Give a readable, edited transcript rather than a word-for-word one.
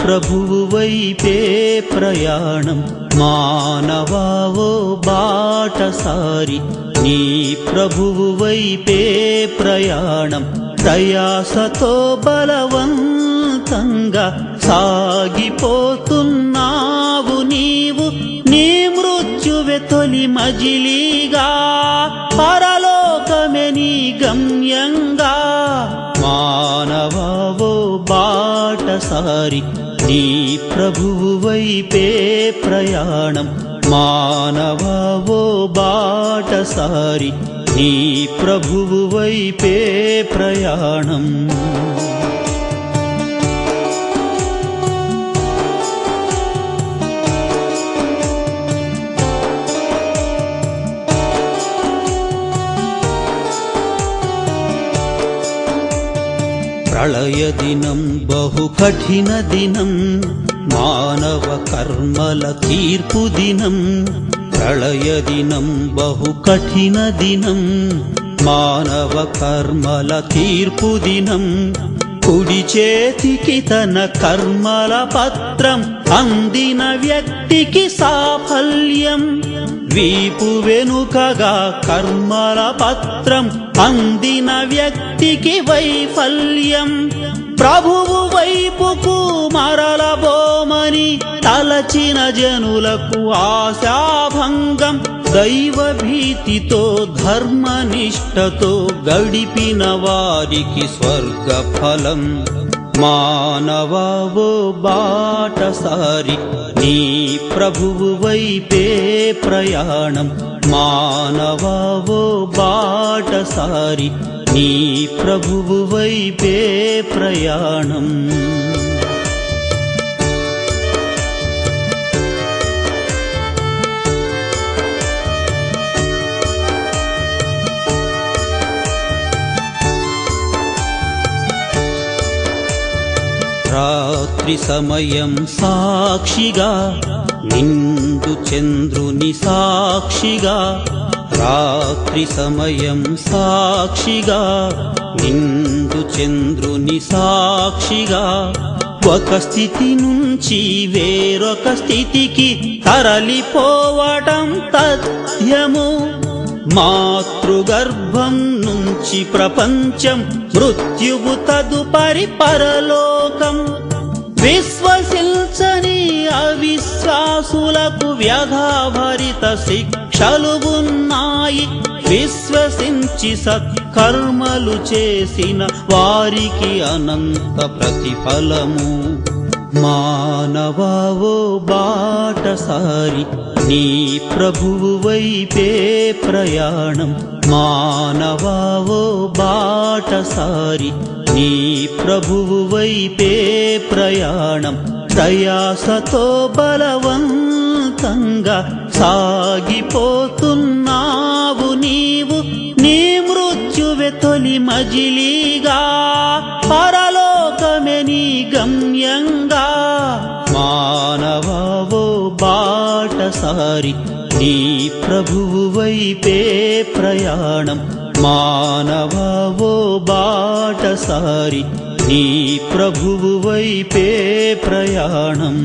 ప్రభువు వైపే ప్రయాణం మానవా ఓ బాటసారి నీ ప్రభువు వైపే ప్రయాణం ప్రయాసతో బలవంతంగా సాగిపోతున్నావు నీవు నీ మృత్యువే తొలి మజిలీగా పరలోకమే నీ గమ్యంగా మానవా ఓ బాటసారి నీ ప్రభువు వైపే ప్రయాణం మానవా ఓ బాటసారి నీ ప్రభువు వైపే ప్రయాణం ప్రళయ దినం బహు కఠిన దినం మానవ కర్మల తీర్పు దినం ప్రళయ దినం బహు కఠిన దినం మానవ కర్మల తీర్పు దినం కుడి చేతికి తన కర్మల పత్రం అందిన వ్యక్తికి సాఫల్యం వీపు వెనుకగా కర్మల పత్రం అందిన వ్యక్తికి వైఫల్యం ప్రభువు వైపుకు మరలబోమని తలచిన జనులకు ఆశాభంగం దైవ భీతితో ధర్మనిష్టతో గడిపిన వారికి స్వర్గ ఫలం మానవా ఓ బాటసారి నీ ప్రభువు వైపే ప్రయాణం మానవా ఓ బాటసారి నీ ప్రభువు వైపే ప్రయాణం రాత్రి సమయం సాక్షిగా నిండు చంద్రుని సాక్షిగా రాత్రి సమయం సాక్షిగా నిండు చంద్రుని సాక్షిగా ఒక స్థితి నుంచి వేరొక స్థితికి తరలిపోవటం తథ్యము మాతృగర్భం నుంచి ప్రపంచం మృత్యువు తదుపరి పరలోకం విశ్వసించని అవిశ్వాసులకు వ్యధభరిత శిక్షలు ఉన్నాయి విశ్వసించి సత్కర్మలు చేసిన వారికి అనంత ప్రతిఫలము మానవా ఓ బాటసారి నీ ప్రభువు వైపే ప్రయాణం మానవా ఓ బాటసారి నీ ప్రభువు వైపే ప్రయాణం ప్రయాసతో బలవంతంగా సాగిపోతున్నావు నీవు నీ మృత్యువే తొలి మజిలీగా పరలోకమే నీ గమ్యంగా మానవా ఓ బాటసారి నీ ప్రభువు వైపే ప్రయాణం మానవా ఓ బాటసారి నీ ప్రభువు వైపే ప్రయాణం